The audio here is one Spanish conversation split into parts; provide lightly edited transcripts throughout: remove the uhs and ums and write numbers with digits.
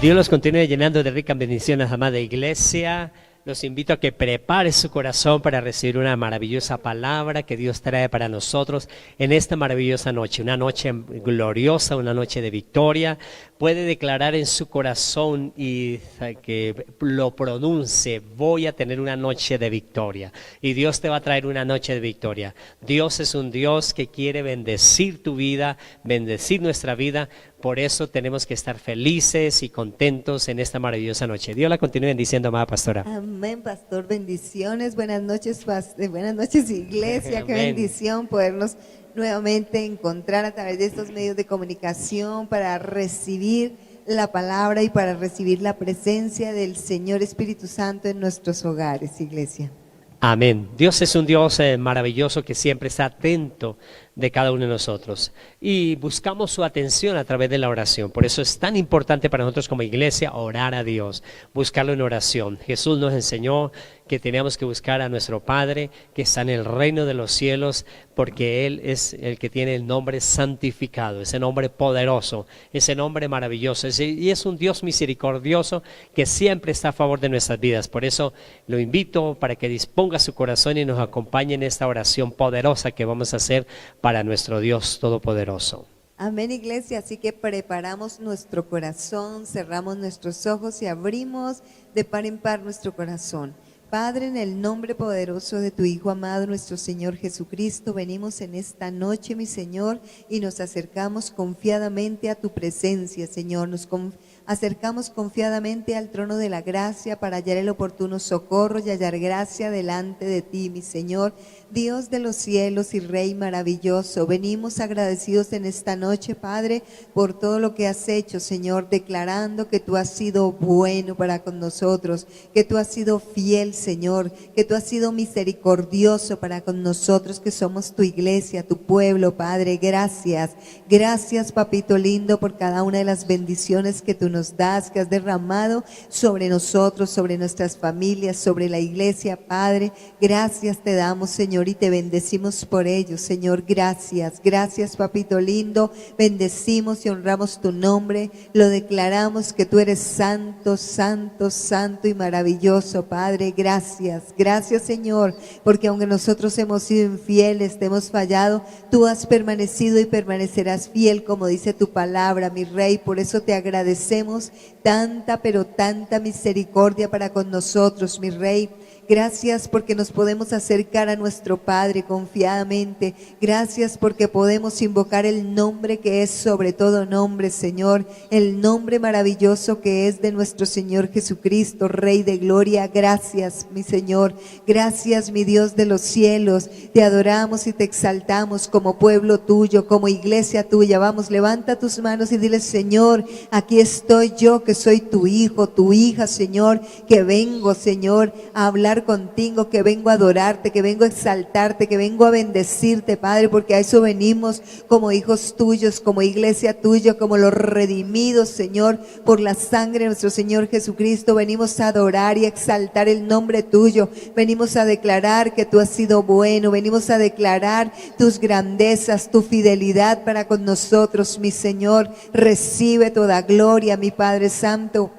Dios los continúe llenando de ricas bendiciones, amada iglesia. Los invito a que prepare su corazón para recibir una maravillosa palabra que Dios trae para nosotros en esta maravillosa noche. Una noche gloriosa, una noche de victoria. Puede declarar en su corazón y que lo pronuncie: voy a tener una noche de victoria. Y Dios te va a traer una noche de victoria. Dios es un Dios que quiere bendecir tu vida, bendecir nuestra vida. Por eso tenemos que estar felices y contentos en esta maravillosa noche. Dios la continúe bendiciendo, amada pastora. Amén, pastor. Bendiciones. Buenas noches, iglesia. Amén. Qué bendición podernos nuevamente encontrar a través de estos medios de comunicación para recibir la palabra y para recibir la presencia del Señor Espíritu Santo en nuestros hogares, iglesia. Amén. Dios es un Dios maravilloso que siempre está atento de cada uno de nosotros y buscamos su atención a través de la oración. Por eso es tan importante para nosotros como iglesia orar a Dios, buscarlo en oración. Jesús nos enseñó que teníamos que buscar a nuestro Padre que está en el reino de los cielos, porque Él es el que tiene el nombre santificado, ese nombre poderoso, ese nombre maravilloso, y es un Dios misericordioso que siempre está a favor de nuestras vidas. Por eso lo invito para que disponga su corazón y nos acompañe en esta oración poderosa que vamos a hacer para nuestro Dios todopoderoso. Amén, iglesia. Así que preparamos nuestro corazón, cerramos nuestros ojos y abrimos de par en par nuestro corazón. Padre, en el nombre poderoso de tu Hijo amado, nuestro Señor Jesucristo, venimos en esta noche, mi Señor, y nos acercamos confiadamente a tu presencia, Señor. Nos acercamos confiadamente al trono de la gracia para hallar el oportuno socorro y hallar gracia delante de ti, mi Señor, Dios de los cielos y Rey maravilloso. Venimos agradecidos en esta noche, Padre, por todo lo que has hecho, Señor, declarando que tú has sido bueno para con nosotros, que tú has sido fiel, Señor, que tú has sido misericordioso para con nosotros, que somos tu iglesia, tu pueblo, Padre. Gracias, gracias, papito lindo, por cada una de las bendiciones que tú nos das, que has derramado sobre nosotros, sobre nuestras familias, sobre la iglesia, Padre. Gracias te damos, Señor, y te bendecimos por ello, Señor. Gracias, gracias, papito lindo. Bendecimos y honramos tu nombre. Lo declaramos que tú eres santo, santo, santo y maravilloso, Padre. Gracias, gracias, Señor, porque aunque nosotros hemos sido infieles, te hemos fallado, tú has permanecido y permanecerás fiel, como dice tu palabra, mi Rey. Por eso te agradecemos tanta, pero tanta misericordia para con nosotros, mi Rey. Gracias porque nos podemos acercar a nuestro Padre confiadamente. Gracias porque podemos invocar el nombre que es sobre todo nombre, Señor. El nombre maravilloso que es de nuestro Señor Jesucristo, Rey de gloria. Gracias, mi Señor. Gracias, mi Dios de los cielos. Te adoramos y te exaltamos como pueblo tuyo, como iglesia tuya. Vamos, levanta tus manos y dile: Señor, aquí estoy yo, que soy tu hijo, tu hija, Señor, que vengo, Señor, a hablar contigo, que vengo a adorarte, que vengo a exaltarte, que vengo a bendecirte, Padre, porque a eso venimos como hijos tuyos, como iglesia tuya, como los redimidos, Señor, por la sangre de nuestro Señor Jesucristo. Venimos a adorar y a exaltar el nombre tuyo. Venimos a declarar que tú has sido bueno. Venimos a declarar tus grandezas, tu fidelidad para con nosotros, mi Señor. Recibe toda gloria, mi Padre Santo.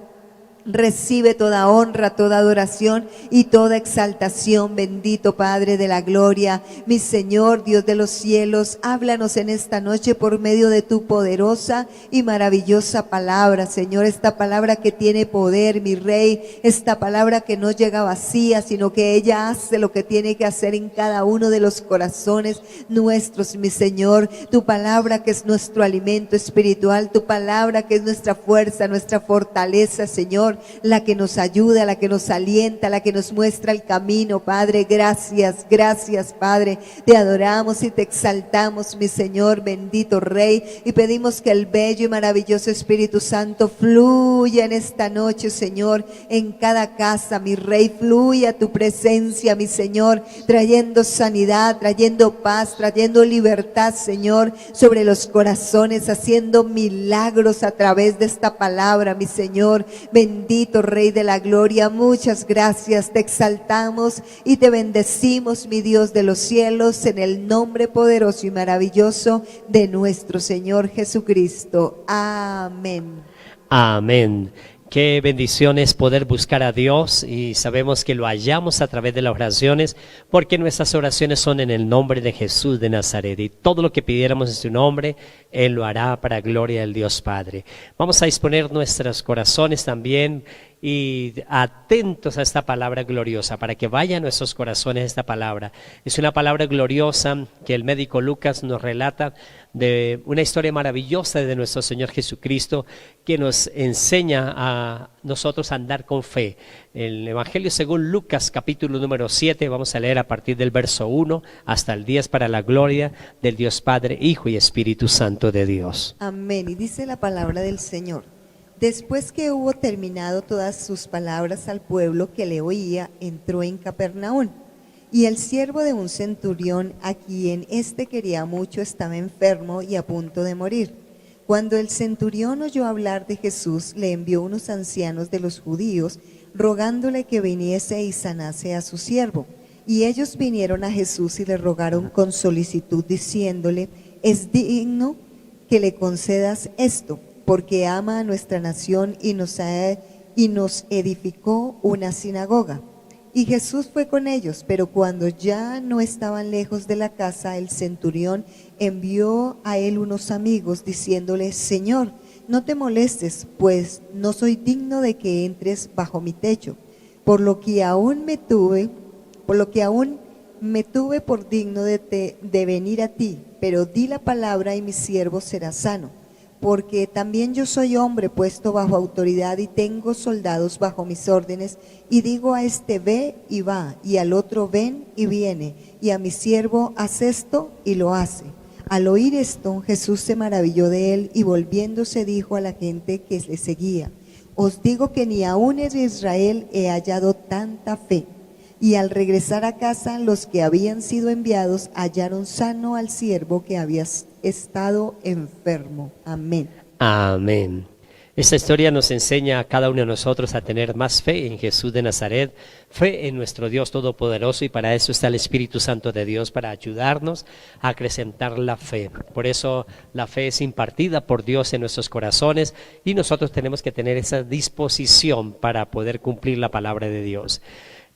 Recibe toda honra, toda adoración y toda exaltación, bendito Padre de la gloria. Mi Señor, Dios de los cielos, háblanos en esta noche por medio de tu poderosa y maravillosa palabra, Señor. Esta palabra que tiene poder, mi Rey, esta palabra que no llega vacía, sino que ella hace lo que tiene que hacer en cada uno de los corazones nuestros, mi Señor. Tu palabra que es nuestro alimento espiritual, tu palabra que es nuestra fuerza, nuestra fortaleza, Señor, la que nos ayuda, la que nos alienta, la que nos muestra el camino, Padre. Gracias, gracias, Padre. Te adoramos y te exaltamos, mi Señor, bendito Rey, y pedimos que el bello y maravilloso Espíritu Santo fluya en esta noche, Señor, en cada casa, mi Rey. Fluya tu presencia, mi Señor, trayendo sanidad, trayendo paz, trayendo libertad, Señor, sobre los corazones, haciendo milagros a través de esta palabra, mi Señor. Bendito Rey de la gloria, muchas gracias, te exaltamos y te bendecimos, mi Dios de los cielos, en el nombre poderoso y maravilloso de nuestro Señor Jesucristo. Amén. Amén. Qué bendición es poder buscar a Dios y sabemos que lo hallamos a través de las oraciones porque nuestras oraciones son en el nombre de Jesús de Nazaret y todo lo que pidiéramos en su nombre, Él lo hará para gloria del Dios Padre. Vamos a disponer nuestros corazones también y atentos a esta palabra gloriosa para que vaya a nuestros corazones esta palabra. Es una palabra gloriosa que el médico Lucas nos relata de una historia maravillosa de nuestro Señor Jesucristo que nos enseña a nosotros a andar con fe. El Evangelio según Lucas capítulo número 7, vamos a leer a partir del verso 1 hasta el 10 para la gloria del Dios Padre, Hijo y Espíritu Santo de Dios. Amén. Y dice la palabra del Señor. Después que hubo terminado todas sus palabras al pueblo que le oía, entró en Capernaum. Y el siervo de un centurión, a quien éste quería mucho, estaba enfermo y a punto de morir. Cuando el centurión oyó hablar de Jesús, le envió unos ancianos de los judíos, rogándole que viniese y sanase a su siervo. Y ellos vinieron a Jesús y le rogaron con solicitud, diciéndole: es digno que le concedas esto, porque ama a nuestra nación y nos edificó una sinagoga. Y Jesús fue con ellos, pero cuando ya no estaban lejos de la casa, el centurión envió a él unos amigos, diciéndole: Señor, no te molestes, pues no soy digno de que entres bajo mi techo, por lo que aún me tuve por digno de venir a ti, pero di la palabra y mi siervo será sano. Porque también yo soy hombre puesto bajo autoridad y tengo soldados bajo mis órdenes, y digo a este: ve y va, y al otro: ven y viene, y a mi siervo: haz esto, y lo hace. Al oír esto, Jesús se maravilló de él y volviéndose dijo a la gente que le seguía: os digo que ni aun en Israel he hallado tanta fe. Y al regresar a casa, los que habían sido enviados hallaron sano al siervo que había estado enfermo. Amén. Amén. Esta historia nos enseña a cada uno de nosotros a tener más fe en Jesús de Nazaret, fe en nuestro Dios Todopoderoso, y para eso está el Espíritu Santo de Dios, para ayudarnos a acrecentar la fe. Por eso la fe es impartida por Dios en nuestros corazones y nosotros tenemos que tener esa disposición para poder cumplir la palabra de Dios.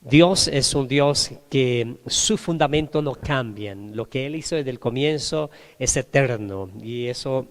Dios es un Dios que su fundamento no cambia. Lo que Él hizo desde el comienzo es eterno y eso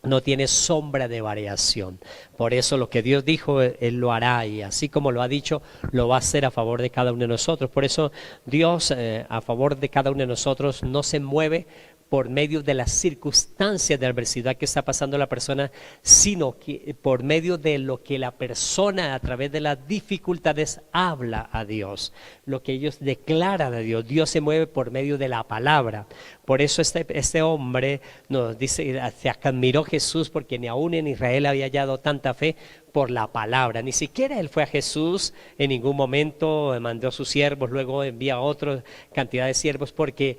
no tiene sombra de variación. Por eso lo que Dios dijo, Él lo hará, y así como lo ha dicho, lo va a hacer a favor de cada uno de nosotros. Por eso Dios a favor de cada uno de nosotros no se mueve por medio de las circunstancias de adversidad que está pasando la persona, sino que por medio de lo que la persona a través de las dificultades habla a Dios, lo que ellos declaran a Dios. Dios se mueve por medio de la palabra. Por eso este hombre nos dice, se admiró Jesús porque ni aún en Israel había hallado tanta fe por la palabra. Ni siquiera él fue a Jesús en ningún momento, mandó a sus siervos, luego envía a otra cantidad de siervos porque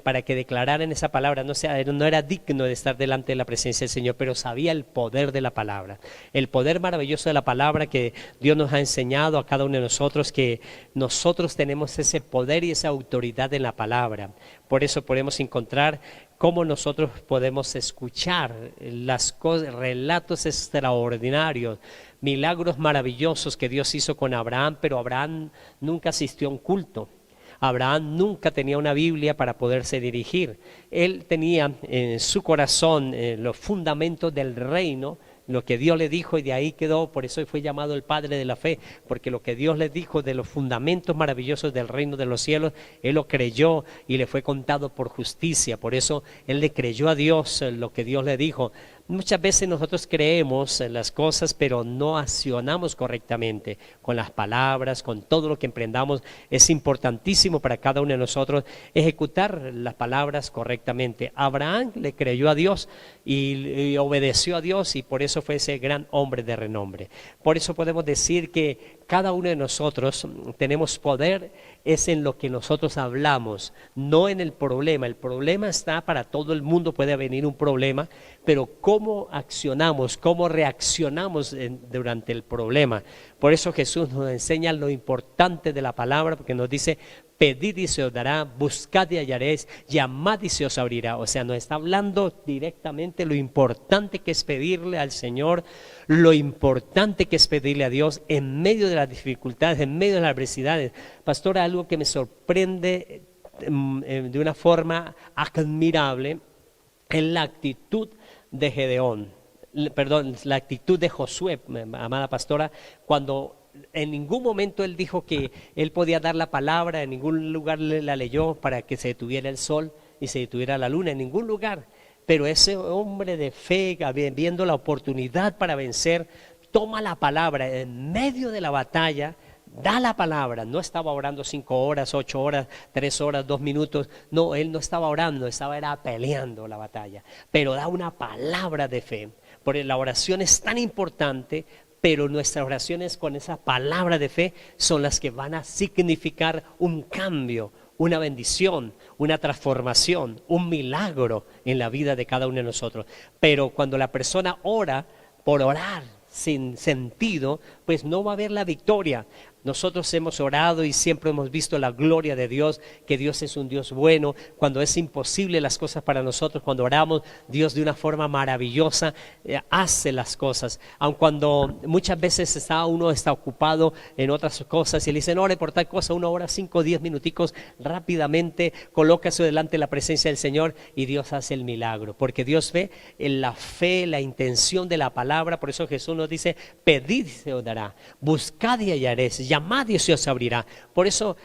para que declararan esa palabra. No era digno de estar delante de la presencia del Señor, pero sabía el poder de la palabra, el poder maravilloso de la palabra que Dios nos ha enseñado a cada uno de nosotros, que nosotros tenemos ese poder y esa autoridad en la palabra. Por eso podemos encontrar cómo nosotros podemos escuchar las cosas, relatos extraordinarios, milagros maravillosos que Dios hizo con Abraham, pero Abraham nunca asistió a un culto. Abraham nunca tenía una Biblia para poderse dirigir. Él tenía en su corazón los fundamentos del reino, lo que Dios le dijo, y de ahí quedó. Por eso fue llamado el padre de la fe, porque lo que Dios le dijo de los fundamentos maravillosos del reino de los cielos, él lo creyó y le fue contado por justicia. Por eso él le creyó a Dios lo que Dios le dijo. Muchas veces nosotros creemos en las cosas, pero no accionamos correctamente con las palabras, con todo lo que emprendamos. Es importantísimo para cada uno de nosotros ejecutar las palabras correctamente. Abraham le creyó a Dios y obedeció a Dios, y por eso fue ese gran hombre de renombre. Por eso podemos decir que cada uno de nosotros tenemos poder, es en lo que nosotros hablamos, no en el problema. El problema está para todo el mundo, puede venir un problema, pero cómo accionamos, cómo reaccionamos durante el problema. Por eso Jesús nos enseña lo importante de la palabra, porque nos dice: pedid y se os dará, buscad y hallaréis, llamad y se os abrirá. O sea, nos está hablando directamente lo importante que es pedirle al Señor, lo importante que es pedirle a Dios en medio de las dificultades, en medio de las adversidades. Pastora, algo que me sorprende de una forma admirable es la actitud de Gedeón, perdón, la actitud de Josué, amada pastora, cuando en ningún momento él dijo que él podía dar la palabra, en ningún lugar la leyó para que se detuviera el sol y se detuviera la luna, en ningún lugar. Pero ese hombre de fe, viendo la oportunidad para vencer, toma la palabra en medio de la batalla, da la palabra. No estaba orando 5 horas, 8 horas, 3 horas, 2 minutos. No, él no estaba orando, era peleando la batalla. Pero da una palabra de fe. Porque la oración es tan importante, pero nuestras oraciones con esa palabra de fe son las que van a significar un cambio, una bendición, una transformación, un milagro en la vida de cada uno de nosotros. Pero cuando la persona ora por orar sin sentido, pues no va a haber la victoria. Nosotros hemos orado y siempre hemos visto la gloria de Dios, que Dios es un Dios bueno. Cuando es imposible las cosas para nosotros, cuando oramos, Dios de una forma maravillosa hace las cosas. Aun cuando muchas veces uno está ocupado en otras cosas y le dicen, ore por tal cosa, uno ora 5 o 10 minuticos, rápidamente coloca eso delante de la presencia del Señor y Dios hace el milagro. Porque Dios ve en la fe, la intención de la palabra. Por eso Jesús nos dice, pedid y se os dará, buscad y hallaréis, llamad y se os abrirá. Por eso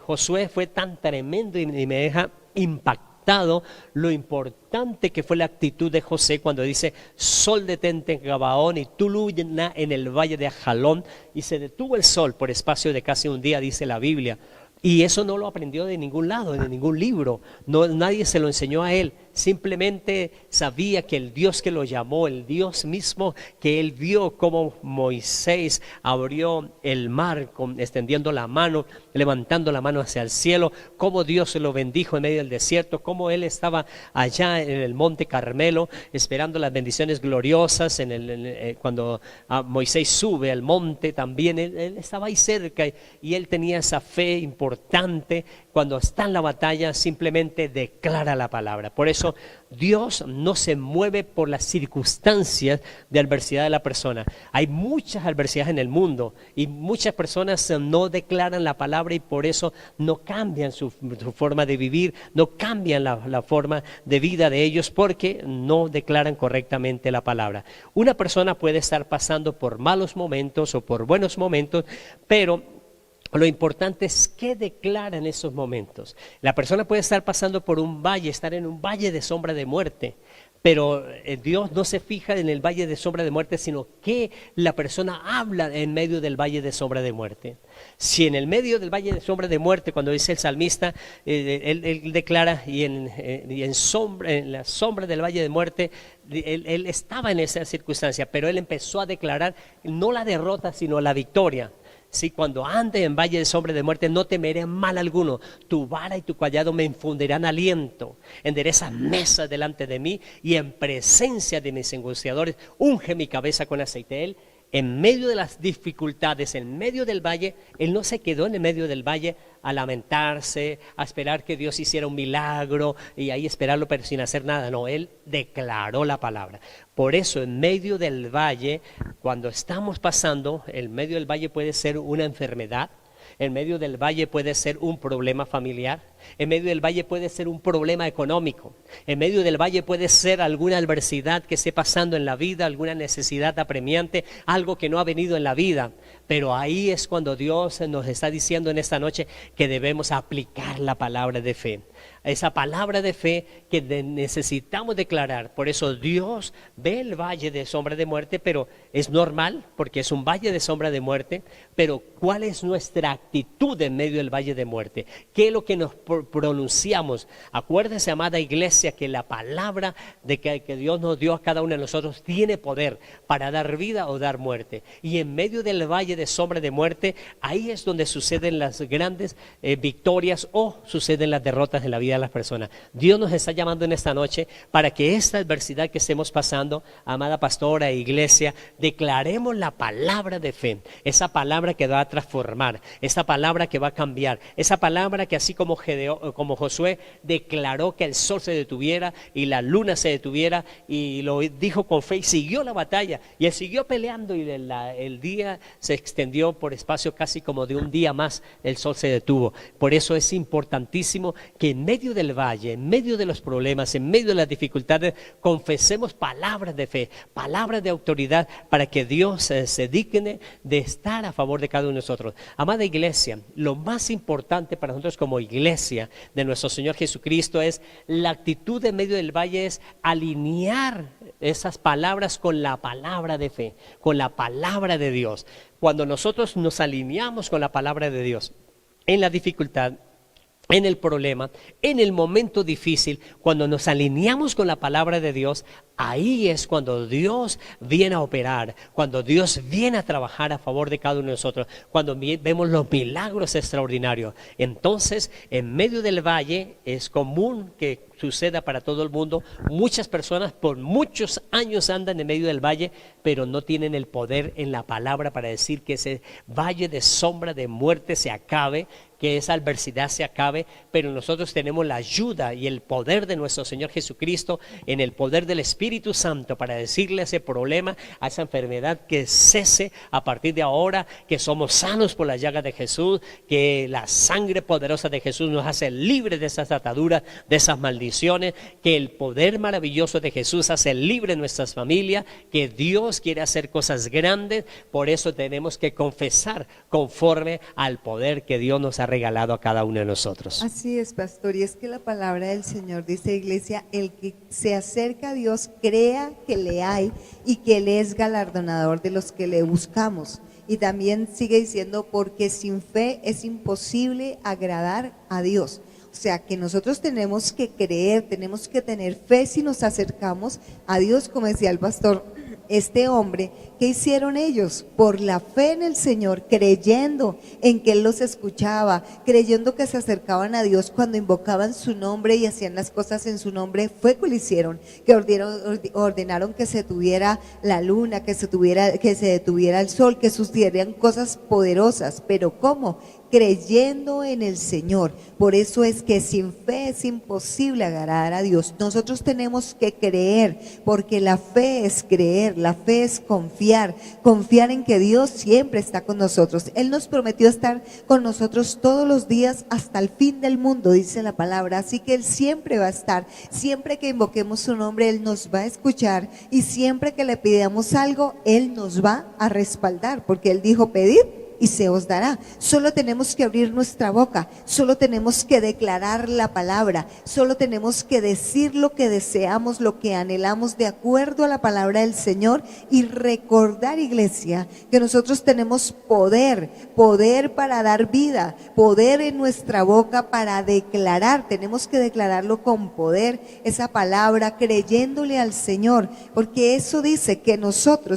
Josué fue tan tremendo y me deja impactado lo importante que fue la actitud de José cuando dice, sol detente en Gabaón y tú luna en el valle de Ajalón, y se detuvo el sol por espacio de casi un día, dice la Biblia. Y eso no lo aprendió de ningún lado, de ningún libro. No, nadie se lo enseñó a él. Simplemente sabía que el Dios que lo llamó, el Dios mismo que él vio como Moisés abrió el mar extendiendo la mano, levantando la mano hacia el cielo, cómo Dios lo bendijo en medio del desierto, cómo él estaba allá en el monte Carmelo esperando las bendiciones gloriosas cuando Moisés sube al monte también, él estaba ahí cerca y él tenía esa fe importante. Cuando está en la batalla simplemente declara la palabra. Por eso Dios no se mueve por las circunstancias de adversidad de la persona. Hay muchas adversidades en el mundo y muchas personas no declaran la palabra y por eso no cambian su forma de vivir, no cambian la forma de vida de ellos porque no declaran correctamente la palabra. Una persona puede estar pasando por malos momentos o por buenos momentos, pero lo importante es qué declara en esos momentos. La persona puede estar pasando por un valle, estar en un valle de sombra de muerte, pero Dios no se fija en el valle de sombra de muerte, sino que la persona habla en medio del valle de sombra de muerte. Si en el medio del valle de sombra de muerte, cuando dice el salmista, él declara, y en la sombra del valle de muerte, él estaba en esa circunstancia, pero él empezó a declarar no la derrota, sino la victoria. Sí, cuando ande en valle de sombra de muerte, no temeré mal alguno. Tu vara y tu cayado me infundirán aliento. Endereza mesa delante de mí y en presencia de mis angustiadores, unge mi cabeza con aceite. Él, en medio de las dificultades, en medio del valle, él no se quedó en el medio del valle a lamentarse, a esperar que Dios hiciera un milagro y ahí esperarlo pero sin hacer nada. No, él declaró la palabra. Por eso en medio del valle, cuando estamos pasando, en medio del valle puede ser una enfermedad, en medio del valle puede ser un problema familiar, en medio del valle puede ser un problema económico, en medio del valle puede ser alguna adversidad que esté pasando en la vida, alguna necesidad apremiante, algo que no ha venido en la vida. Pero ahí es cuando Dios nos está diciendo en esta noche que debemos aplicar la palabra de fe. Esa palabra de fe que necesitamos declarar. Por eso Dios ve el valle de sombra de muerte, pero es normal porque es un valle de sombra de muerte. Pero ¿cuál es nuestra actitud en medio del valle de muerte? ¿Qué es lo que nos pronunciamos? Acuérdense, amada iglesia, que la palabra que Dios nos dio a cada uno de nosotros tiene poder para dar vida o dar muerte. Y en medio del valle de sombra de muerte, ahí es donde suceden las grandes victorias o suceden las derrotas en la vida vida de las personas. Dios nos está llamando en esta noche para que esta adversidad que estemos pasando, amada pastora e iglesia, declaremos la palabra de fe, esa palabra que va a transformar, esa palabra que va a cambiar, esa palabra que así como Josué declaró que el sol se detuviera y la luna se detuviera, y lo dijo con fe y siguió la batalla y él siguió peleando, y el día se extendió por espacio casi como de un día más, el sol se detuvo. Por eso es importantísimo que en medio del valle, en medio de los problemas, en medio de las dificultades, confesemos palabras de fe, palabras de autoridad, para que Dios se digne de estar a favor de cada uno de nosotros. Amada iglesia, lo más importante para nosotros como iglesia de nuestro Señor Jesucristo es la actitud en medio del valle, es alinear esas palabras con la palabra de fe, con la palabra de Dios. Cuando nosotros nos alineamos con la palabra de Dios, en la dificultad, en el problema, en el momento difícil, cuando nos alineamos con la palabra de Dios, ahí es cuando Dios viene a operar, cuando Dios viene a trabajar a favor de cada uno de nosotros, cuando vemos los milagros extraordinarios. Entonces, en medio del valle es común que suceda para todo el mundo. Muchas personas por muchos años andan en medio del valle, pero no tienen el poder en la palabra para decir que ese valle de sombra de muerte se acabe, que esa adversidad se acabe. Pero nosotros tenemos la ayuda y el poder de nuestro Señor Jesucristo, en el poder del Espíritu Santo, para decirle a ese problema, a esa enfermedad, que cese a partir de ahora, que somos sanos por la llaga de Jesús, que la sangre poderosa de Jesús nos hace libres de esas ataduras, de esas maldiciones, que el poder maravilloso de Jesús hace libre nuestras familias, que Dios quiere hacer cosas grandes. Por eso tenemos que confesar conforme al poder que Dios nos ha regalado a cada uno de nosotros. Así es, pastor, y es que la palabra del Señor dice, iglesia, el que se acerca a Dios crea que le hay y que Él es galardonador de los que le buscamos. Y también sigue diciendo, porque sin fe es imposible agradar a Dios. O sea que nosotros tenemos que creer, tenemos que tener fe si nos acercamos a Dios, como decía el pastor. Este hombre, ¿qué hicieron ellos? Por la fe en el Señor, creyendo en que Él los escuchaba, creyendo que se acercaban a Dios cuando invocaban su nombre y hacían las cosas en su nombre, fue que lo hicieron, que ordenaron que se tuviera la luna, que se detuviera el sol, que sucedieran cosas poderosas. ¿Pero cómo? Creyendo en el Señor. Por eso es que sin fe es imposible agradar a Dios. Nosotros tenemos que creer, porque la fe es creer, la fe es confiar en que Dios siempre está con nosotros. Él nos prometió estar con nosotros todos los días hasta el fin del mundo, dice la palabra. Así que Él siempre va a estar, siempre que invoquemos su nombre, Él nos va a escuchar, y siempre que le pidamos algo, Él nos va a respaldar, porque Él dijo: pedid y se os dará. Solo tenemos que abrir nuestra boca, solo tenemos que declarar la palabra, solo tenemos que decir lo que deseamos, lo que anhelamos de acuerdo a la palabra del Señor, y recordar, iglesia, que nosotros tenemos poder para dar vida, poder en nuestra boca para declarar. Tenemos que declararlo con poder, esa palabra, creyéndole al Señor, porque eso dice que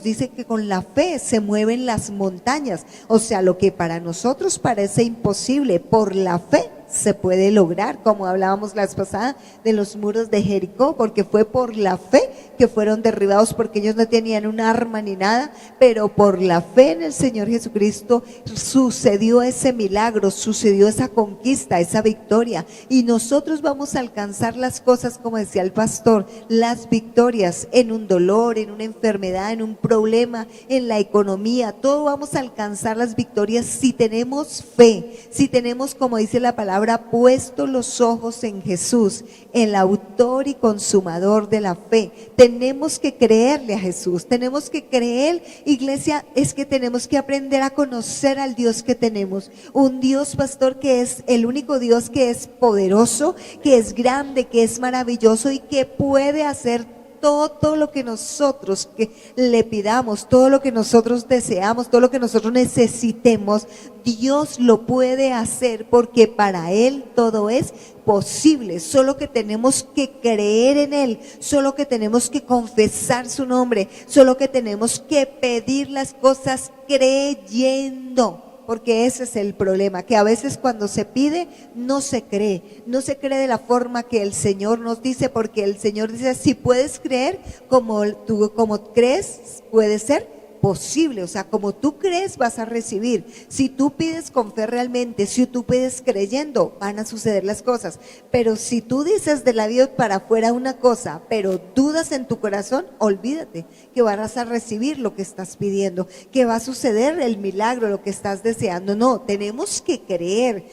dice que con la fe se mueven las montañas. O sea, lo que para nosotros parece imposible, por la fe se puede lograr, como hablábamos la vez pasada de los muros de Jericó, porque fue por la fe que fueron derribados, porque ellos no tenían un arma ni nada, pero por la fe en el Señor Jesucristo sucedió ese milagro, sucedió esa conquista, esa victoria, y nosotros vamos a alcanzar las cosas, como decía el pastor, las victorias en un dolor, en una enfermedad, en un problema, en la economía, todo vamos a alcanzar las victorias si tenemos fe, si tenemos, como dice la palabra, puesto los ojos en Jesús, el autor y consumador de la fe. Tenemos que creerle a Jesús, tenemos que creer, iglesia, es que tenemos que aprender a conocer al Dios que tenemos, un Dios, pastor, que es el único Dios que es poderoso, que es grande, que es maravilloso y que puede hacer todo lo que nosotros le pidamos, todo lo que nosotros deseamos, todo lo que nosotros necesitemos. Dios lo puede hacer, porque para Él todo es posible. Solo que tenemos que creer en Él, solo que tenemos que confesar su nombre, solo que tenemos que pedir las cosas creyendo. Porque ese es el problema, que a veces cuando se pide no se cree de la forma que el Señor nos dice, porque el Señor dice, si puedes creer como crees, puede ser posible. O sea, como tú crees vas a recibir. Si tú pides con fe realmente, si tú pides creyendo, van a suceder las cosas. Pero si tú dices de la vida para afuera una cosa, pero dudas en tu corazón, olvídate que vas a recibir lo que estás pidiendo, que va a suceder el milagro, lo que estás deseando. No, tenemos que creer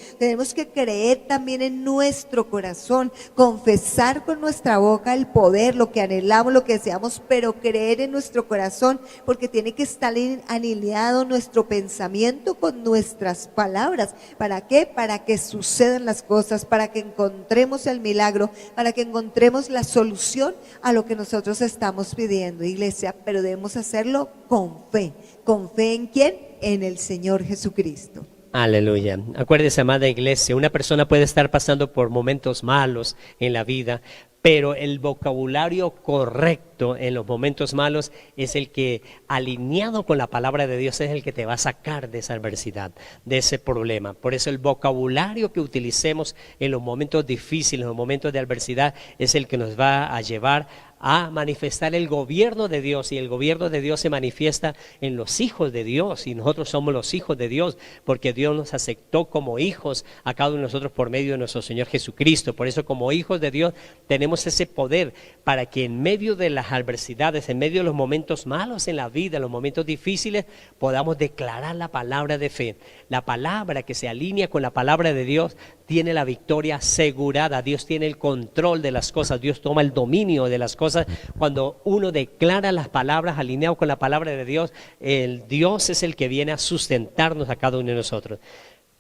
también en nuestro corazón, confesar con nuestra boca el poder, lo que anhelamos, lo que deseamos, pero creer en nuestro corazón, porque tiene que estar alineado nuestro pensamiento con nuestras palabras. ¿Para qué? Para que sucedan las cosas, para que encontremos el milagro, para que encontremos la solución a lo que nosotros estamos pidiendo, iglesia. Pero debemos hacerlo con fe. ¿Con fe en quién? En el Señor Jesucristo. Aleluya. Acuérdese, amada iglesia, una persona puede estar pasando por momentos malos en la vida, pero el vocabulario correcto en los momentos malos es el que, alineado con la palabra de Dios, es el que te va a sacar de esa adversidad, de ese problema. Por eso el vocabulario que utilicemos en los momentos difíciles, en los momentos de adversidad, es el que nos va a llevar a manifestar el gobierno de Dios, y el gobierno de Dios se manifiesta en los hijos de Dios, y nosotros somos los hijos de Dios porque Dios nos aceptó como hijos a cada uno de nosotros por medio de nuestro Señor Jesucristo. Por eso, como hijos de Dios, tenemos ese poder para que en medio de las adversidades, en medio de los momentos malos en la vida, en los momentos difíciles, podamos declarar la palabra de fe. La palabra que se alinea con la palabra de Dios tiene la victoria asegurada. Dios tiene el control de las cosas, Dios toma el dominio de las cosas. Cuando uno declara las palabras alineado con la palabra de Dios, el Dios es el que viene a sustentarnos a cada uno de nosotros.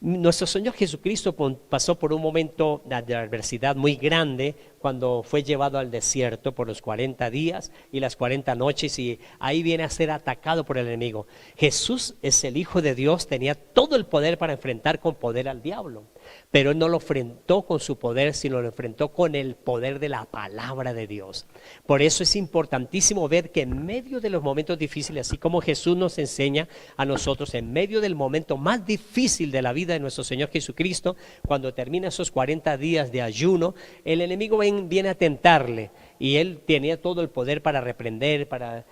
Nuestro Señor Jesucristo pasó por un momento de adversidad muy grande cuando fue llevado al desierto por los 40 días y las 40 noches, y ahí viene a ser atacado por el enemigo. Jesús es el Hijo de Dios, tenía todo el poder para enfrentar con poder al diablo, pero Él no lo enfrentó con su poder, sino lo enfrentó con el poder de la palabra de Dios. Por eso es importantísimo ver que en medio de los momentos difíciles, así como Jesús nos enseña a nosotros, en medio del momento más difícil de la vida de nuestro Señor Jesucristo, cuando termina esos 40 días de ayuno, el enemigo viene a tentarle, y Él tenía todo el poder para reprender, para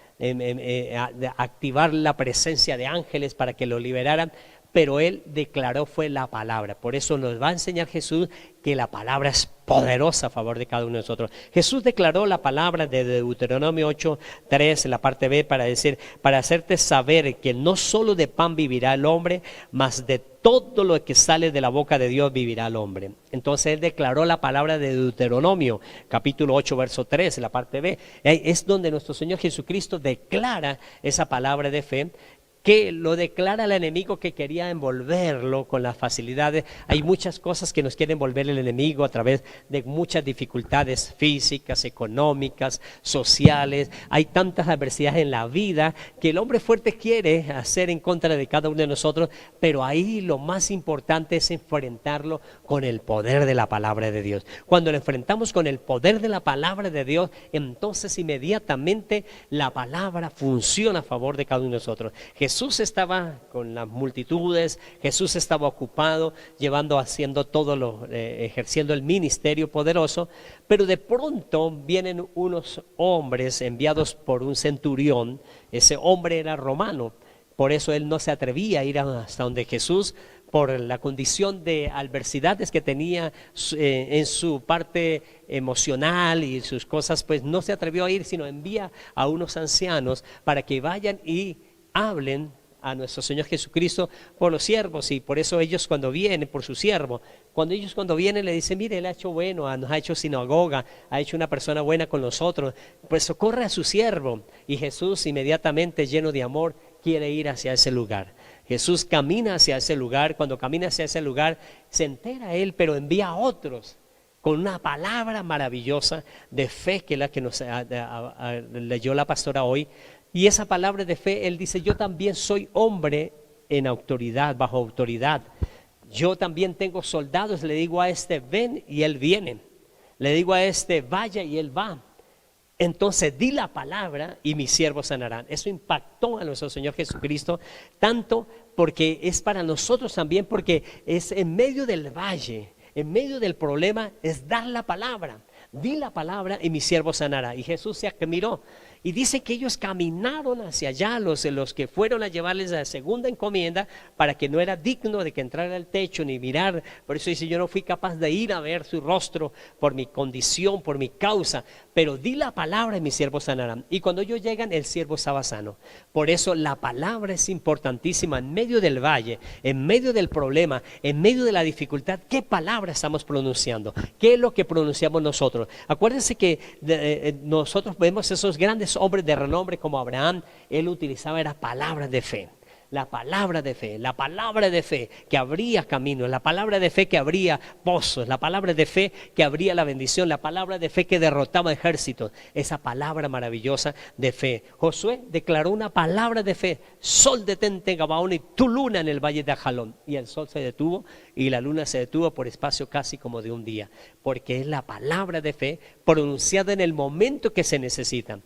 activar la presencia de ángeles para que lo liberaran, pero Él declaró fue la palabra. Por eso nos va a enseñar Jesús que la palabra es poderosa a favor de cada uno de nosotros. Jesús declaró la palabra de Deuteronomio 8:3 en la parte B, para decir, para hacerte saber que no solo de pan vivirá el hombre, mas de todo lo que sale de la boca de Dios vivirá el hombre. Entonces Él declaró la palabra de Deuteronomio, capítulo 8, verso 3, en la parte B. Es donde nuestro Señor Jesucristo declara esa palabra de fe, que lo declara el enemigo, que quería envolverlo con las facilidades. Hay muchas cosas que nos quiere envolver el enemigo a través de muchas dificultades físicas, económicas, sociales. Hay tantas adversidades en la vida que el hombre fuerte quiere hacer en contra de cada uno de nosotros, pero ahí lo más importante es enfrentarlo con el poder de la palabra de Dios. Cuando lo enfrentamos con el poder de la palabra de Dios, entonces inmediatamente la palabra funciona a favor de cada uno de nosotros. Jesús estaba con las multitudes, Jesús estaba ocupado, haciendo ejerciendo el ministerio poderoso, pero de pronto vienen unos hombres enviados por un centurión. Ese hombre era romano, por eso él no se atrevía a ir hasta donde Jesús, por la condición de adversidades que tenía en su parte emocional y sus cosas, pues no se atrevió a ir, sino envía a unos ancianos para que vayan y hablen a nuestro Señor Jesucristo por los siervos. Y por eso ellos, cuando vienen, por su siervo, cuando vienen le dicen, mire, Él ha hecho bueno, nos ha hecho sinagoga, ha hecho una persona buena con nosotros, pues socorre a su siervo. Y Jesús, inmediatamente lleno de amor, quiere ir hacia ese lugar. Jesús camina hacia ese lugar. Cuando camina hacia ese lugar, se entera Él, pero envía a otros con una palabra maravillosa de fe, que es la que nos leyó la pastora hoy. Y esa palabra de fe, Él dice, yo también soy hombre en autoridad, bajo autoridad. Yo también tengo soldados. Le digo a este, ven, y él viene. Le digo a este, vaya, y él va. Entonces di la palabra y mis siervos sanarán. Eso impactó a nuestro Señor Jesucristo, tanto porque es para nosotros también, porque es en medio del valle, en medio del problema, es dar la palabra. Di la palabra y mi siervo sanará. Y Jesús se admiró. Y dice que ellos caminaron hacia allá, los que fueron a llevarles la segunda encomienda, para que no era digno de que entrara al techo ni mirar. Por eso dice, yo no fui capaz de ir a ver su rostro por mi condición, por mi causa, pero di la palabra y mis siervos sanarán. Y cuando ellos llegan, el siervo estaba sano. Por eso la palabra es importantísima en medio del valle, en medio del problema, en medio de la dificultad. ¿Qué palabra estamos pronunciando? ¿Qué es lo que pronunciamos nosotros? Acuérdense que nosotros vemos esos grandes hombres de renombre como Abraham. Él utilizaba era palabras de fe. La palabra de fe, la palabra de fe que abría caminos, la palabra de fe que abría pozos, la palabra de fe que abría la bendición, la palabra de fe que derrotaba ejércitos, esa palabra maravillosa de fe. Josué declaró una palabra de fe: sol detente en Gabaón y tu luna en el valle de Ajalón. Y el sol se detuvo y la luna se detuvo por espacio casi como de un día, porque es la palabra de fe pronunciada en el momento que se necesita.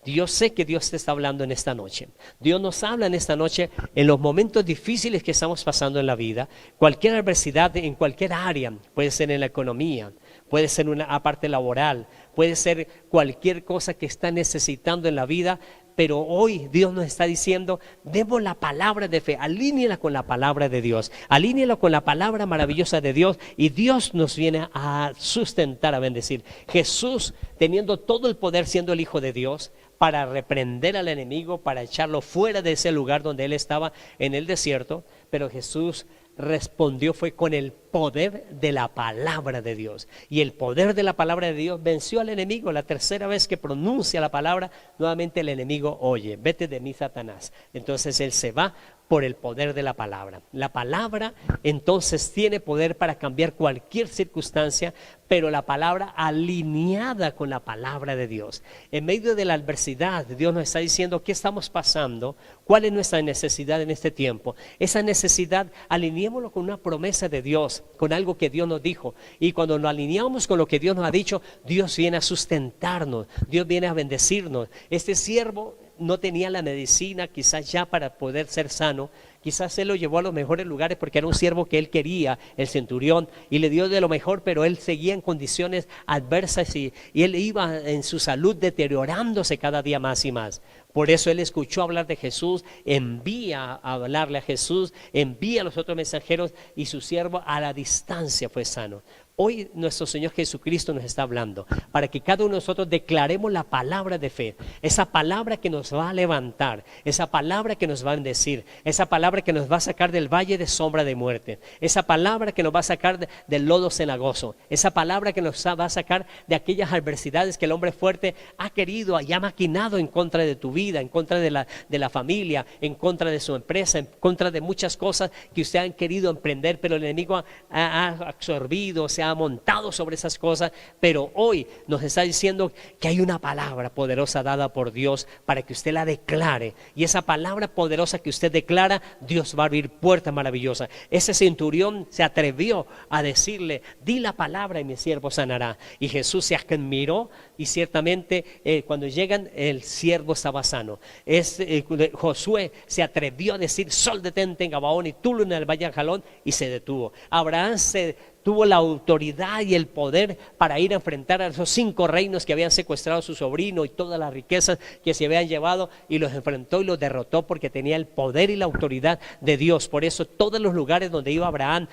Yo sé que Dios te está hablando en esta noche. Dios nos habla en esta noche en los momentos difíciles que estamos pasando en la vida. Cualquier adversidad en cualquier área, puede ser en la economía, puede ser una parte laboral, puede ser cualquier cosa que está necesitando en la vida. Pero hoy Dios nos está diciendo, demos la palabra de fe, alíñela con la palabra de Dios, alíñela con la palabra maravillosa de Dios, y Dios nos viene a sustentar, a bendecir. Jesús, teniendo todo el poder, siendo el Hijo de Dios, para reprender al enemigo, para echarlo fuera de ese lugar donde él estaba en el desierto, pero Jesús respondió fue con el poder de la palabra de Dios, y el poder de la palabra de Dios venció al enemigo. La tercera vez que pronuncia la palabra, nuevamente el enemigo oye: vete de mí, Satanás. Entonces él se va por el poder de la palabra. La palabra entonces tiene poder para cambiar cualquier circunstancia, pero la palabra alineada con la palabra de Dios. En medio de la adversidad, Dios nos está diciendo qué estamos pasando, cuál es nuestra necesidad en este tiempo. Esa necesidad, alineémoslo con una promesa de Dios, con algo que Dios nos dijo. Y cuando nos alineamos con lo que Dios nos ha dicho, Dios viene a sustentarnos, Dios viene a bendecirnos. Este siervo no tenía la medicina quizás ya para poder ser sano. Quizás él lo llevó a los mejores lugares porque era un siervo que él quería, el centurión, y le dio de lo mejor, pero él seguía en condiciones adversas y él iba en su salud deteriorándose cada día más y más. Por eso él escuchó hablar de Jesús, envía a hablarle a Jesús, envía a los otros mensajeros, y su siervo a la distancia fue sano. Hoy nuestro Señor Jesucristo nos está hablando para que cada uno de nosotros declaremos la palabra de fe, esa palabra que nos va a levantar, esa palabra que nos va a bendecir, esa palabra que nos va a sacar del valle de sombra de muerte, esa palabra que nos va a sacar del lodo cenagoso, esa palabra que nos va a sacar de aquellas adversidades que el hombre fuerte ha querido y ha maquinado en contra de tu vida, en contra de la familia, en contra de su empresa, en contra de muchas cosas que usted han querido emprender, pero el enemigo ha absorbido, se ha montado sobre esas cosas. Pero hoy nos está diciendo que hay una palabra poderosa dada por Dios para que usted la declare, y esa palabra poderosa que usted declara, Dios va a abrir puertas maravillosas. Ese centurión se atrevió a decirle: di la palabra y mi siervo sanará. Y Jesús se admiró, y ciertamente cuando llegan, el siervo estaba sano. Josué se atrevió a decir: sol detente en Gabaón y tu luna en el valle de Ajalón, y se detuvo. Abraham tuvo la autoridad y el poder para ir a enfrentar a esos 5 reinos que habían secuestrado a su sobrino y todas las riquezas que se habían llevado, y los enfrentó y los derrotó porque tenía el poder y la autoridad de Dios. Por eso todos los lugares donde iba Abraham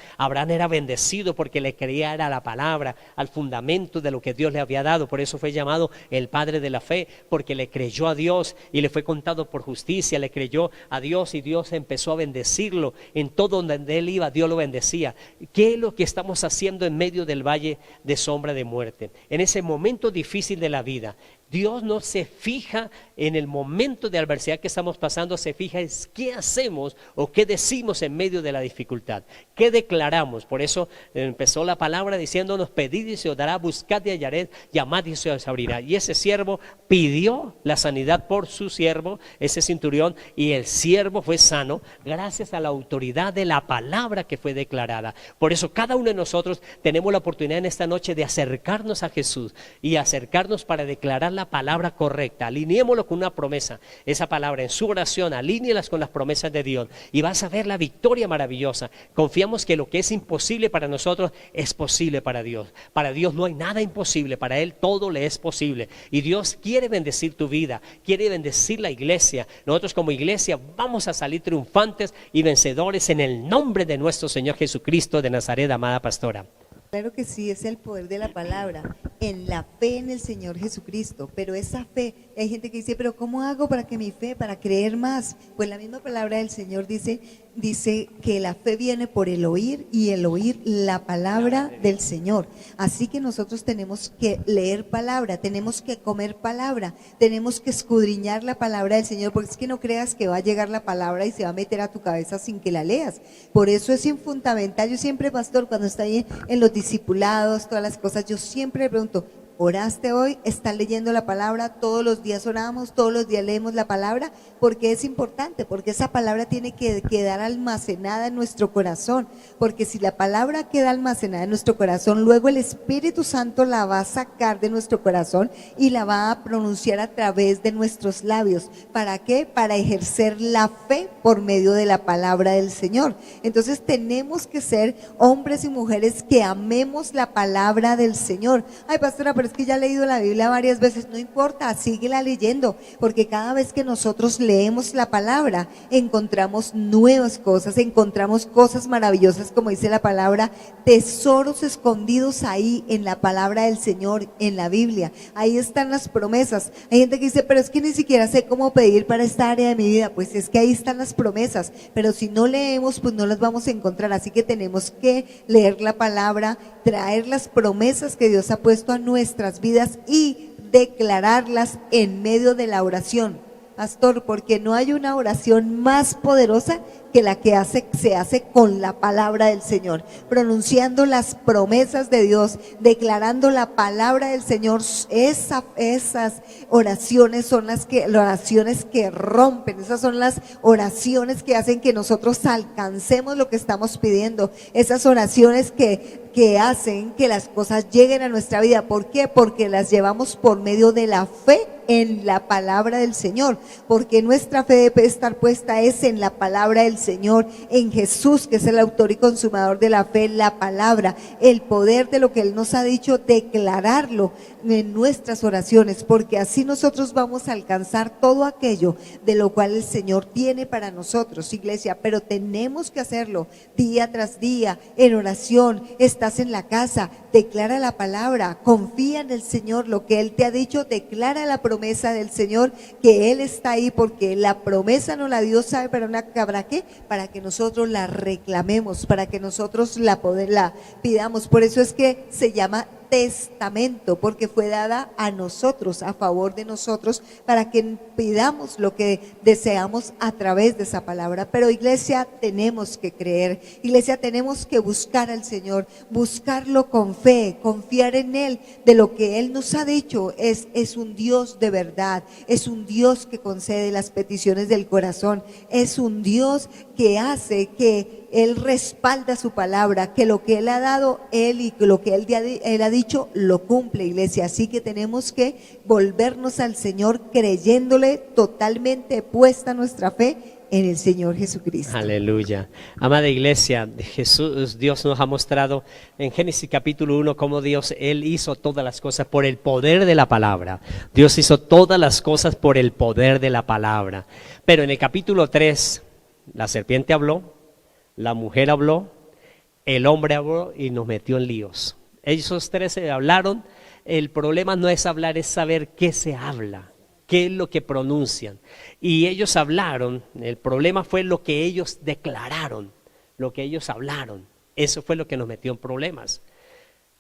era bendecido, porque le creía era la palabra, al fundamento de lo que Dios le había dado. Por eso fue llamado el padre de la fe, porque le creyó a Dios y le fue contado por justicia. Le creyó a Dios y Dios empezó a bendecirlo. En todo donde él iba, Dios lo bendecía. ¿Qué es lo que estamos haciendo en medio del valle de sombra de muerte? En ese momento difícil de la vida, Dios no se fija en el momento de adversidad que estamos pasando, se fija en qué hacemos o qué decimos en medio de la dificultad, qué declaramos. Por eso empezó la palabra diciéndonos: pedid y se os dará, buscad y hallaréis, llamad y se os abrirá. Y ese siervo pidió la sanidad por su siervo, ese centurión, y el siervo fue sano gracias a la autoridad de la palabra que fue declarada. Por eso cada uno de nosotros tenemos la oportunidad en esta noche de acercarnos a Jesús y acercarnos para declarar la la palabra correcta, alineémoslo con una promesa, esa palabra en su oración, alínealas con las promesas de Dios y vas a ver la victoria maravillosa. Confiamos que lo que es imposible para nosotros es posible para Dios. Para Dios no hay nada imposible, para Él todo le es posible. Y Dios quiere bendecir tu vida, quiere bendecir la iglesia. Nosotros como iglesia vamos a salir triunfantes y vencedores en el nombre de nuestro Señor Jesucristo de Nazaret, amada pastora. Claro que sí, es el poder de la palabra, en la fe en el Señor Jesucristo, pero esa fe, hay gente que dice, pero ¿cómo hago para que mi fe, para creer más? Pues la misma palabra del Señor dice que la fe viene por el oír y el oír la palabra del Señor. Así que nosotros tenemos que leer palabra, tenemos que comer palabra, tenemos que escudriñar la palabra del Señor, porque es que no creas que va a llegar la palabra y se va a meter a tu cabeza sin que la leas. Por eso es fundamental. Yo siempre, pastor, cuando estoy en los discipulados, todas las cosas, yo siempre le pregunto, ¿oraste hoy? ¿Estás leyendo la palabra? Todos los días oramos, todos los días leemos la palabra, porque es importante, porque esa palabra tiene que quedar almacenada en nuestro corazón, porque si la palabra queda almacenada en nuestro corazón, luego el Espíritu Santo la va a sacar de nuestro corazón y la va a pronunciar a través de nuestros labios. ¿Para qué? Para ejercer la fe por medio de la palabra del Señor. Entonces tenemos que ser hombres y mujeres que amemos la palabra del Señor. Ay, pastora, pero es que ya he leído la Biblia varias veces. No importa, síguela leyendo, porque cada vez que nosotros leemos la palabra, encontramos nuevas cosas, encontramos cosas maravillosas, como dice la palabra, tesoros escondidos ahí en la palabra del Señor, en la Biblia. Ahí están las promesas. Hay gente que dice, pero es que ni siquiera sé cómo pedir para esta área de mi vida. Pues es que ahí están las promesas, pero si no leemos, pues no las vamos a encontrar. Así que tenemos que leer la palabra, traer las promesas que Dios ha puesto a nuestras vidas y declararlas en medio de la oración. Pastor, porque no hay una oración más poderosa que la que se hace con la palabra del Señor, pronunciando las promesas de Dios, declarando la palabra del Señor. Esas oraciones son las oraciones que rompen, esas son las oraciones que hacen que nosotros alcancemos lo que estamos pidiendo, esas oraciones que hacen que las cosas lleguen a nuestra vida. ¿Por qué? Porque las llevamos por medio de la fe en la palabra del Señor, porque nuestra fe debe estar puesta en la palabra del Señor, en Jesús, que es el autor y consumador de la fe, la palabra, el poder de lo que Él nos ha dicho, declararlo en nuestras oraciones, porque así nosotros vamos a alcanzar todo aquello de lo cual el Señor tiene para nosotros, iglesia. Pero tenemos que hacerlo día tras día, en oración. Estás en la casa, declara la palabra, confía en el Señor, lo que Él te ha dicho, declara la promesa del Señor, que Él está ahí, porque la promesa no la dio, ¿sabe para qué? Para que nosotros la reclamemos, para que nosotros la pidamos. Por eso es que se llama testamento, porque fue dada a nosotros, a favor de nosotros, para que pidamos lo que deseamos a través de esa palabra. Pero iglesia, tenemos que creer, iglesia, tenemos que buscar al Señor, buscarlo con fe, confiar en Él, de lo que Él nos ha dicho. Es un Dios de verdad, es un Dios que concede las peticiones del corazón, es un Dios que hace que Él respalda su palabra, que lo que Él ha dado, Él, y lo que Él ha dicho, lo cumple, iglesia. Así que tenemos que volvernos al Señor creyéndole, totalmente puesta nuestra fe en el Señor Jesucristo. Aleluya. Amada iglesia, Dios nos ha mostrado en Génesis capítulo 1 cómo Él hizo todas las cosas por el poder de la palabra. Dios hizo todas las cosas por el poder de la palabra. Pero en el capítulo 3, la serpiente habló, la mujer habló, el hombre habló y nos metió en líos. Esos tres hablaron. El problema no es hablar, es saber qué se habla, qué es lo que pronuncian. Y ellos hablaron, el problema fue lo que ellos declararon, lo que ellos hablaron. Eso fue lo que nos metió en problemas.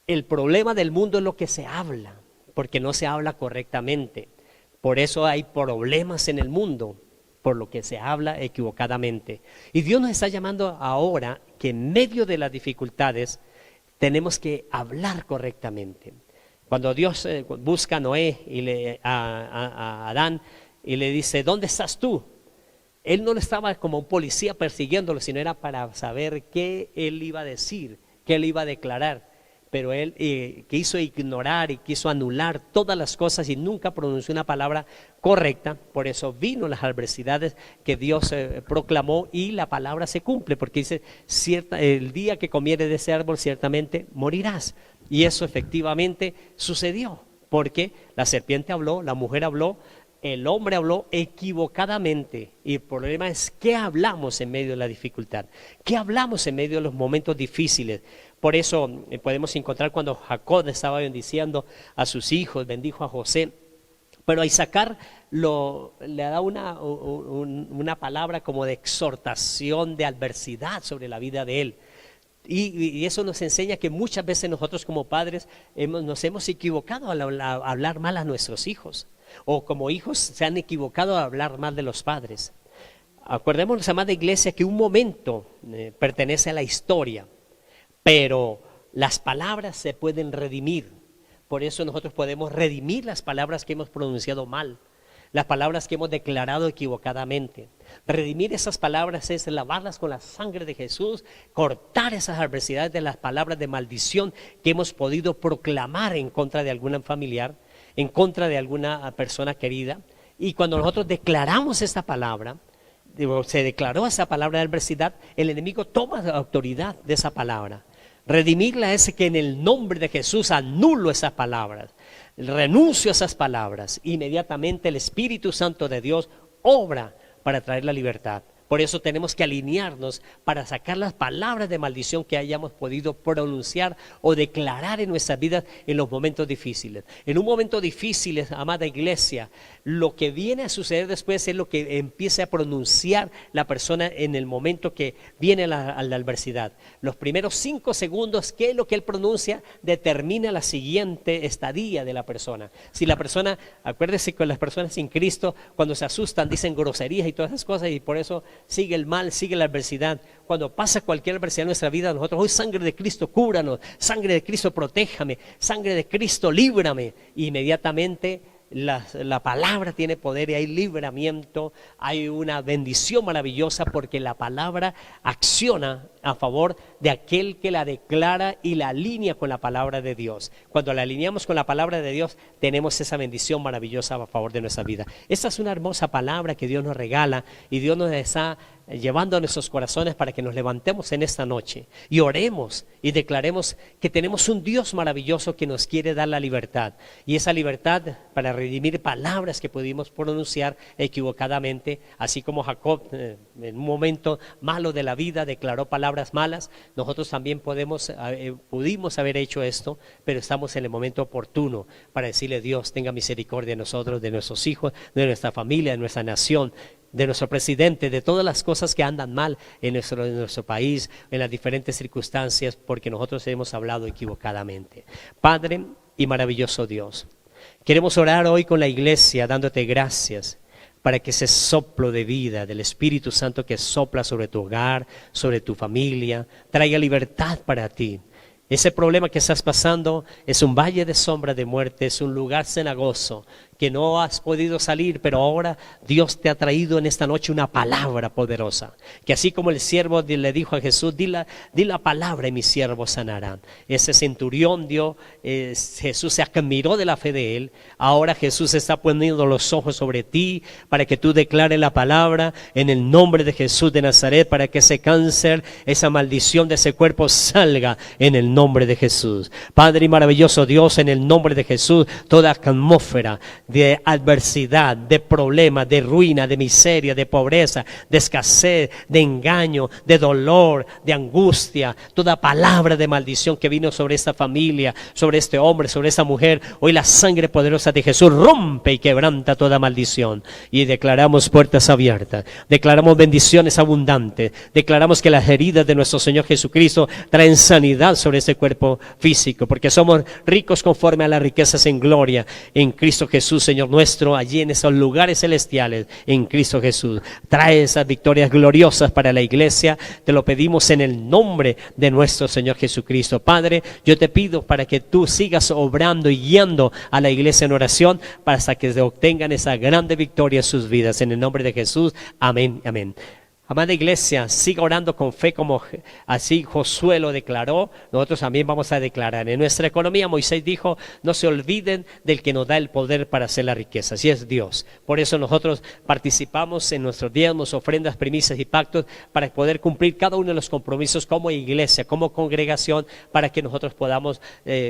El problema del mundo es lo que se habla, porque no se habla correctamente. Por eso hay problemas en el mundo, por lo que se habla equivocadamente. Y Dios nos está llamando ahora que en medio de las dificultades tenemos que hablar correctamente. Cuando Dios busca a Noé a Adán y le dice, ¿dónde estás tú? Él no estaba como un policía persiguiéndolo, sino era para saber qué él iba a decir, qué él iba a declarar. pero él quiso ignorar y quiso anular todas las cosas y nunca pronunció una palabra correcta. Por eso vino las adversidades que Dios proclamó, y la palabra se cumple, porque dice, el día que comieres de ese árbol ciertamente morirás. Y eso efectivamente sucedió, porque la serpiente habló, la mujer habló, el hombre habló equivocadamente. Y el problema es qué hablamos en medio de la dificultad, qué hablamos en medio de los momentos difíciles. Por eso podemos encontrar cuando Jacob estaba bendiciendo a sus hijos, bendijo a José, pero a Isaacar le da una palabra como de exhortación, de adversidad sobre la vida de él. Y eso nos enseña que muchas veces nosotros como padres nos hemos equivocado al hablar mal a nuestros hijos, o como hijos se han equivocado al hablar mal de los padres. Acordémonos, amada iglesia, que un momento pertenece a la historia, pero las palabras se pueden redimir. Por eso nosotros podemos redimir las palabras que hemos pronunciado mal, las palabras que hemos declarado equivocadamente. Redimir esas palabras es lavarlas con la sangre de Jesús, cortar esas adversidades de las palabras de maldición que hemos podido proclamar en contra de algún familiar, en contra de alguna persona querida. Y cuando nosotros declaramos esta palabra, se declaró esa palabra de adversidad, el enemigo toma la autoridad de esa palabra. Redimirla es que en el nombre de Jesús anulo esas palabras, renuncio a esas palabras. Inmediatamente el Espíritu Santo de Dios obra para traer la libertad. Por eso tenemos que alinearnos para sacar las palabras de maldición que hayamos podido pronunciar o declarar en nuestras vidas en los momentos difíciles. En un momento difícil, amada iglesia, lo que viene a suceder después es lo que empiece a pronunciar la persona en el momento que viene a la adversidad. Los primeros 5 segundos, ¿qué es lo que él pronuncia? Determina la siguiente estadía de la persona. Si la persona, acuérdese que las personas sin Cristo, cuando se asustan, dicen groserías y todas esas cosas, y por eso sigue el mal, sigue la adversidad. Cuando pasa cualquier adversidad en nuestra vida, nosotros, hoy sangre de Cristo, cúbranos, sangre de Cristo, protéjame, sangre de Cristo, líbrame. Inmediatamente la palabra tiene poder y hay libramiento, hay una bendición maravillosa, porque la palabra acciona a favor de aquel que la declara y la alinea con la palabra de Dios. Cuando la alineamos con la palabra de Dios, tenemos esa bendición maravillosa a favor de nuestra vida. Esta es una hermosa palabra que Dios nos regala, y Dios nos está llevando a nuestros corazones para que nos levantemos en esta noche y oremos y declaremos que tenemos un Dios maravilloso que nos quiere dar la libertad, y esa libertad para redimir palabras que pudimos pronunciar equivocadamente, así como Jacob en un momento malo de la vida declaró palabras malas. Nosotros también pudimos haber hecho esto, pero estamos en el momento oportuno para decirle: Dios, tenga misericordia de nosotros, de nuestros hijos, de nuestra familia, de nuestra nación, de nuestro presidente, de todas las cosas que andan mal en nuestro país, en las diferentes circunstancias, porque nosotros hemos hablado equivocadamente. Padre y maravilloso Dios, queremos orar hoy con la iglesia dándote gracias para que ese soplo de vida del Espíritu Santo que sopla sobre tu hogar, sobre tu familia, traiga libertad para ti. Ese problema que estás pasando es un valle de sombra de muerte, es un lugar cenagoso que no has podido salir, pero ahora Dios te ha traído en esta noche una palabra poderosa, que así como el siervo le dijo a Jesús: di la palabra y mi siervo sanará. Ese centurión Jesús se admiró de la fe de él. Ahora Jesús está poniendo los ojos sobre ti para que tú declares la palabra en el nombre de Jesús de Nazaret, para que ese cáncer, esa maldición de ese cuerpo salga en el nombre de Jesús. Padre y maravilloso Dios, en el nombre de Jesús, toda atmósfera de adversidad, de problema, de ruina, de miseria, de pobreza, de escasez, de engaño, de dolor, de angustia, toda palabra de maldición que vino sobre esta familia, sobre este hombre, sobre esta mujer, hoy la sangre poderosa de Jesús rompe y quebranta toda maldición, y declaramos puertas abiertas, declaramos bendiciones abundantes, declaramos que las heridas de nuestro Señor Jesucristo traen sanidad sobre este cuerpo físico, porque somos ricos conforme a las riquezas en gloria en Cristo Jesús, Señor nuestro, allí en esos lugares celestiales en Cristo Jesús. Trae esas victorias gloriosas para la iglesia, te lo pedimos en el nombre de nuestro Señor Jesucristo. Padre, yo te pido para que tú sigas obrando y guiando a la iglesia en oración, para hasta que se obtengan esa grande victoria en sus vidas, en el nombre de Jesús, amén, amén. Amada iglesia, siga orando con fe como así Josué lo declaró. Nosotros también vamos a declarar. En nuestra economía Moisés dijo, no se olviden del que nos da el poder para hacer la riqueza. Así es Dios. Por eso nosotros participamos en nuestros diezmos, ofrendas, primicias y pactos para poder cumplir cada uno de los compromisos como iglesia, como congregación, para que nosotros podamos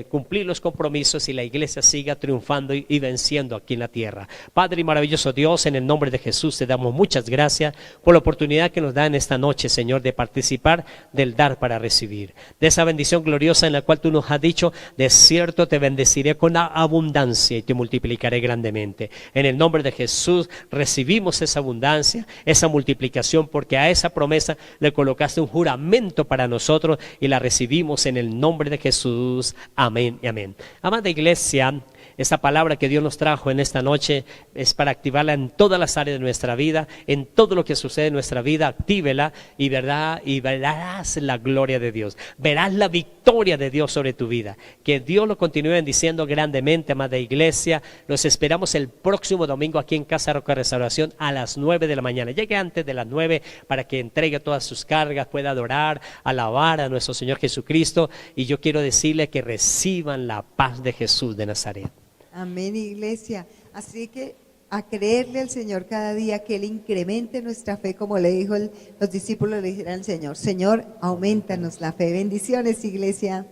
cumplir los compromisos y la iglesia siga triunfando y venciendo aquí en la tierra. Padre y maravilloso Dios, en el nombre de Jesús te damos muchas gracias por la oportunidad que nos da en esta noche, Señor, de participar del dar para recibir, de esa bendición gloriosa en la cual tú nos has dicho, de cierto te bendeciré con abundancia y te multiplicaré grandemente. En el nombre de Jesús recibimos esa abundancia, esa multiplicación, porque a esa promesa le colocaste un juramento para nosotros y la recibimos en el nombre de Jesús. Amén y amén. Amada iglesia, esta palabra que Dios nos trajo en esta noche es para activarla en todas las áreas de nuestra vida, en todo lo que sucede en nuestra vida, actívela y verás la gloria de Dios, verás la victoria de Dios sobre tu vida. Que Dios lo continúe bendiciendo grandemente, amada iglesia. Los esperamos el próximo domingo aquí en Casa Roca Restauración a las 9 de la mañana. Llegue antes de las 9 para que entregue todas sus cargas, pueda adorar, alabar a nuestro Señor Jesucristo. Y yo quiero decirle que reciban la paz de Jesús de Nazaret. Amén, iglesia. Así que a creerle al Señor cada día, que Él incremente nuestra fe, como le dijo los discípulos, le dijeron al Señor, Señor, aumentanos la fe. Bendiciones, iglesia.